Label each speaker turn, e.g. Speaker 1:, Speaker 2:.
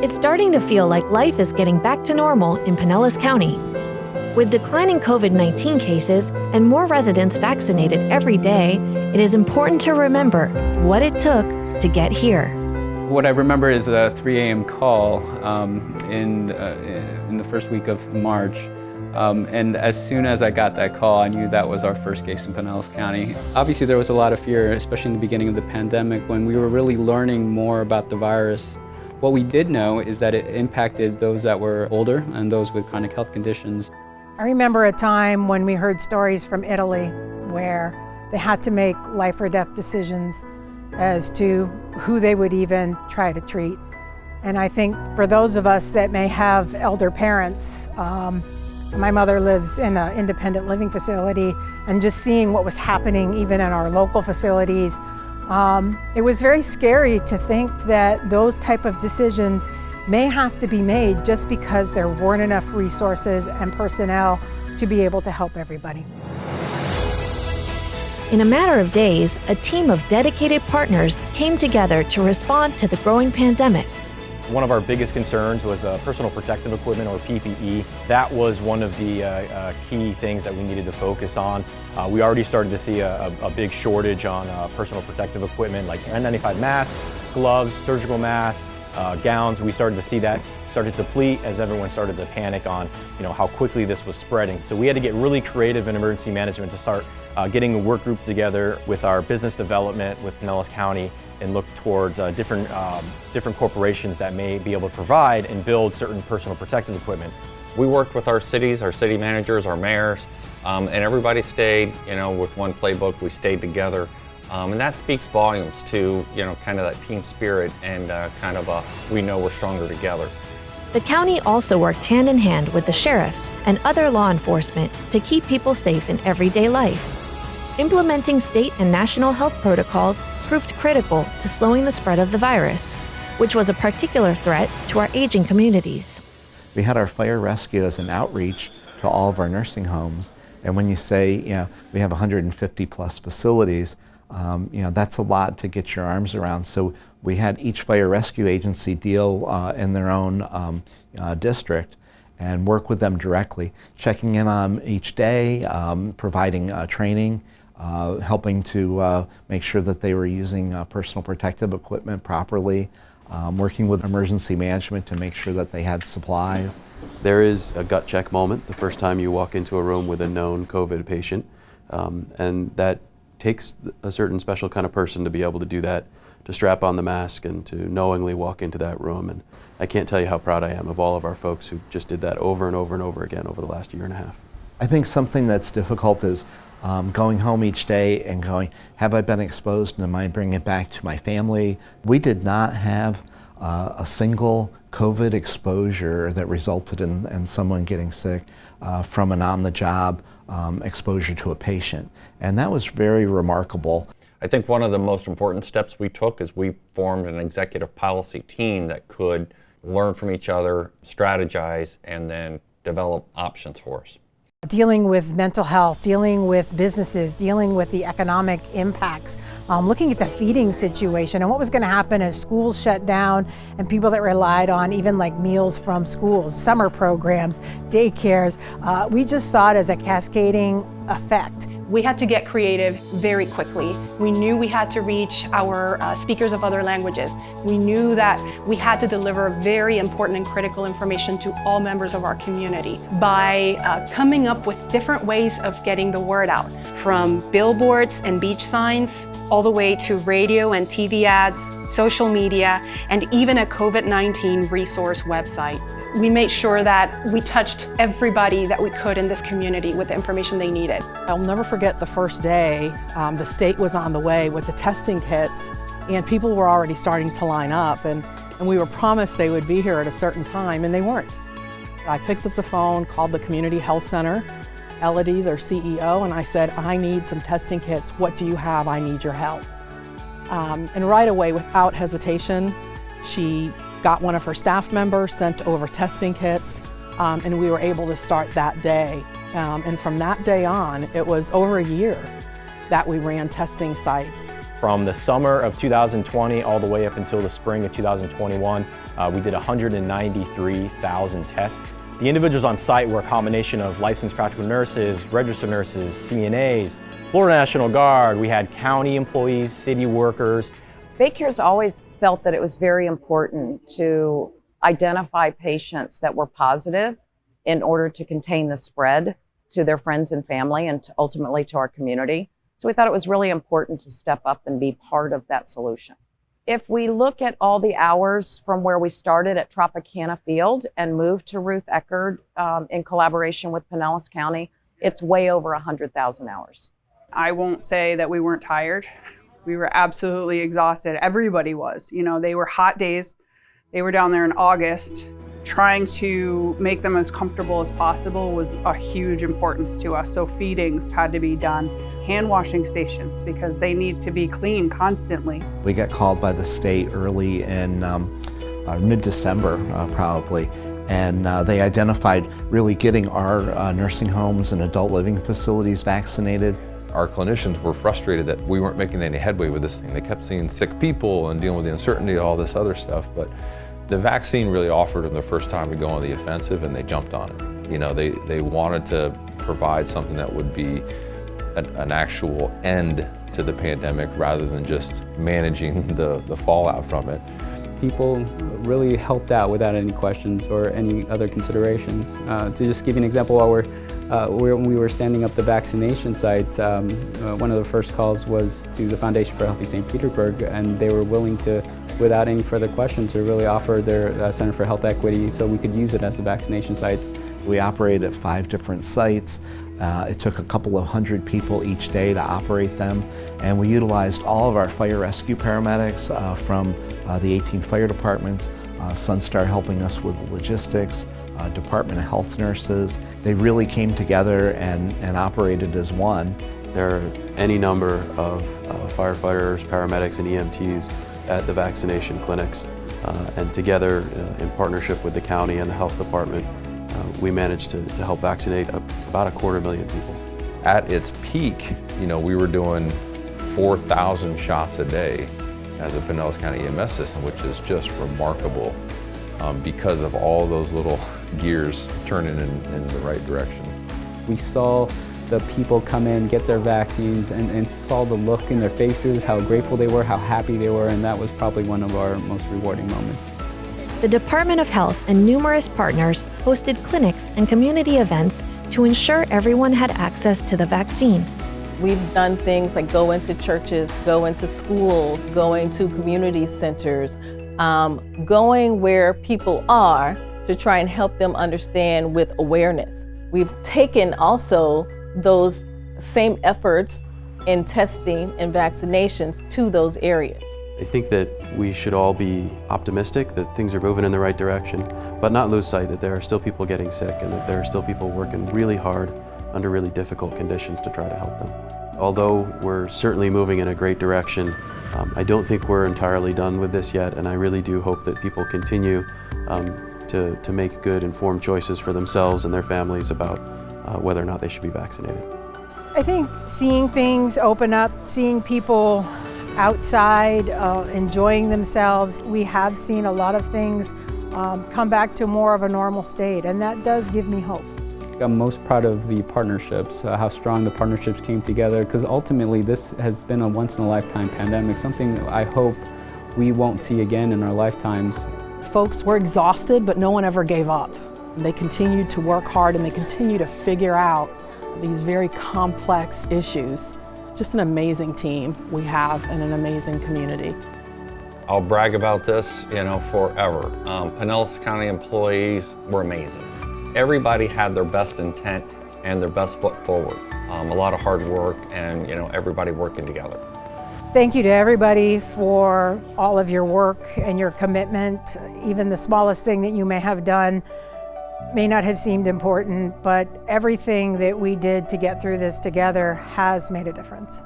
Speaker 1: It's starting to feel like life is getting back to normal in Pinellas County. With declining COVID-19 cases and more residents vaccinated every day, it is important to remember what it took to get here.
Speaker 2: What I remember is a 3 a.m. call in the first week of March. And as soon as I got that call, I knew that was our first case in Pinellas County. Obviously, there was a lot of fear, especially in the beginning of the pandemic, when we were really learning more about the virus. What we did know is that it impacted those that were older and those with chronic health conditions.
Speaker 3: I remember a time when we heard stories from Italy where they had to make life or death decisions as to who they would even try to treat. And I think for those of us that may have elder parents, my mother lives in an independent living facility, and just seeing what was happening even in our local facilities, it was very scary to think that those type of decisions may have to be made just because there weren't enough resources and personnel to be able to help everybody.
Speaker 1: In a matter of days, a team of dedicated partners came together to respond to the growing pandemic.
Speaker 4: One of our biggest concerns was personal protective equipment, or PPE. That was one of the key things that we needed to focus on. We already started to see a big shortage on personal protective equipment like N95 masks, gloves, surgical masks, gowns. We started to see that started to deplete as everyone started to panic on how quickly this was spreading. So we had to get really creative in emergency management to start getting a work group together with our business development with Pinellas County and look towards different corporations that may be able to provide and build certain personal protective equipment.
Speaker 5: We worked with our cities, our city managers, our mayors, and everybody stayed, with one playbook. We stayed together, and that speaks volumes to, kind of that team spirit and we know we're stronger together.
Speaker 1: The county also worked hand in hand with the sheriff and other law enforcement to keep people safe in everyday life. Implementing state and national health protocols proved critical to slowing the spread of the virus, which was a particular threat to our aging communities.
Speaker 6: We had our fire rescue as an outreach to all of our nursing homes. And when you say, we have 150 plus facilities, that's a lot to get your arms around. So we had each fire rescue agency deal in their own district and work with them directly, checking in on each day, providing training, helping to make sure that they were using personal protective equipment properly, working with emergency management to make sure that they had supplies.
Speaker 7: There is a gut check moment the first time you walk into a room with a known COVID patient, and that takes a certain special kind of person to be able to do that, to strap on the mask and to knowingly walk into that room. And I can't tell you how proud I am of all of our folks who just did that over and over and over again over the last year and a half.
Speaker 6: I think something that's difficult is going home each day and going, have I been exposed and am I bringing it back to my family? We did not have a single COVID exposure that resulted in someone getting sick from an on-the-job exposure to a patient. And that was very remarkable.
Speaker 5: I think one of the most important steps we took is we formed an executive policy team that could learn from each other, strategize, and then develop options for us.
Speaker 3: Dealing with mental health, dealing with businesses, dealing with the economic impacts, looking at the feeding situation and what was going to happen as schools shut down and people that relied on even like meals from schools, summer programs, daycares. We just saw it as a cascading effect.
Speaker 8: We had to get creative very quickly. We knew we had to reach our speakers of other languages. We knew that we had to deliver very important and critical information to all members of our community by coming up with different ways of getting the word out, from billboards and beach signs, all the way to radio and TV ads, social media, and even a COVID-19 resource website. We made sure that we touched everybody that we could in this community with the information they needed.
Speaker 9: I'll never forget the first day. The state was on the way with the testing kits, and people were already starting to line up, and we were promised they would be here at a certain time, and they weren't. I picked up the phone, called the Community Health Center, Elodie, their CEO, and I said, I need some testing kits. What do you have? I need your help. And right away, without hesitation, she got one of her staff members, sent over testing kits, and we were able to start that day. And from that day on, it was over a year that we ran testing sites
Speaker 4: From the summer of 2020 all the way up until the spring of 2021, we did 193,000 tests. The individuals on site were a combination of licensed practical nurses, registered nurses, CNAs, Florida National Guard. We had county employees, city workers.
Speaker 10: BayCare's always felt that it was very important to identify patients that were positive in order to contain the spread to their friends and family and ultimately to our community. So we thought it was really important to step up and be part of that solution. If we look at all the hours from where we started at Tropicana Field and moved to Ruth Eckerd in collaboration with Pinellas County, it's way over 100,000 hours.
Speaker 11: I won't say that we weren't tired. We were absolutely exhausted. Everybody was. You know, they were hot days. They were down there in August. Trying to make them as comfortable as possible was a huge importance to us. So feedings had to be done. Hand washing stations, because they need to be clean constantly.
Speaker 6: We got called by the state early in mid-December probably, and they identified really getting our nursing homes and adult living facilities vaccinated.
Speaker 12: Our clinicians were frustrated that we weren't making any headway with this thing. They kept seeing sick people and dealing with the uncertainty of all this other stuff, but the vaccine really offered them the first time to go on the offensive, and they jumped on it. You know, they wanted to provide something that would be an actual end to the pandemic rather than just managing the fallout from it.
Speaker 2: People really helped out without any questions or any other considerations. To just give you an example, while when we were standing up the vaccination site, one of the first calls was to the Foundation for Healthy St. Petersburg, and they were willing to, without any further questions, to really offer their Center for Health Equity so we could use it as a vaccination site.
Speaker 6: We operate at 5 different sites. It took a couple of hundred people each day to operate them, and we utilized all of our fire rescue paramedics from the 18 fire departments, Sunstar helping us with logistics, Department of Health nurses. They really came together and operated as one.
Speaker 7: There are any number of firefighters, paramedics, and EMTs at the vaccination clinics, and together in partnership with the county and the health department, we managed to help vaccinate about 250,000 people.
Speaker 12: At its peak, you know, we were doing 4,000 shots a day as a Pinellas County EMS system, which is just remarkable because of all those little gears turning in the right direction.
Speaker 2: We saw the people come in, get their vaccines, and saw the look in their faces, how grateful they were, how happy they were, and that was probably one of our most rewarding moments.
Speaker 1: The Department of Health and numerous partners hosted clinics and community events to ensure everyone had access to the vaccine.
Speaker 13: We've done things like go into churches, go into schools, going to community centers, going where people are to try and help them understand with awareness. We've taken also those same efforts in testing and vaccinations to those areas.
Speaker 7: I think that we should all be optimistic that things are moving in the right direction, but not lose sight that there are still people getting sick and that there are still people working really hard under really difficult conditions to try to help them. Although we're certainly moving in a great direction, I don't think we're entirely done with this yet, and I really do hope that people continue to make good, informed choices for themselves and their families about whether or not they should be vaccinated.
Speaker 3: I think seeing things open up, seeing people outside, enjoying themselves, we have seen a lot of things come back to more of a normal state, and that does give me hope.
Speaker 2: I'm most proud of the partnerships, how strong the partnerships came together, because ultimately this has been a once-in-a-lifetime pandemic, something that I hope we won't see again in our lifetimes.
Speaker 9: Folks were exhausted, but no one ever gave up. They continued to work hard and they continue to figure out these very complex issues. Just an amazing team we have and an amazing community.
Speaker 5: I'll brag about this, you know, forever. Pinellas County employees were amazing. Everybody had their best intent and their best foot forward. A lot of hard work and, you know, everybody working together.
Speaker 3: Thank you to everybody for all of your work and your commitment. Even the smallest thing that you may have done may not have seemed important, but everything that we did to get through this together has made a difference.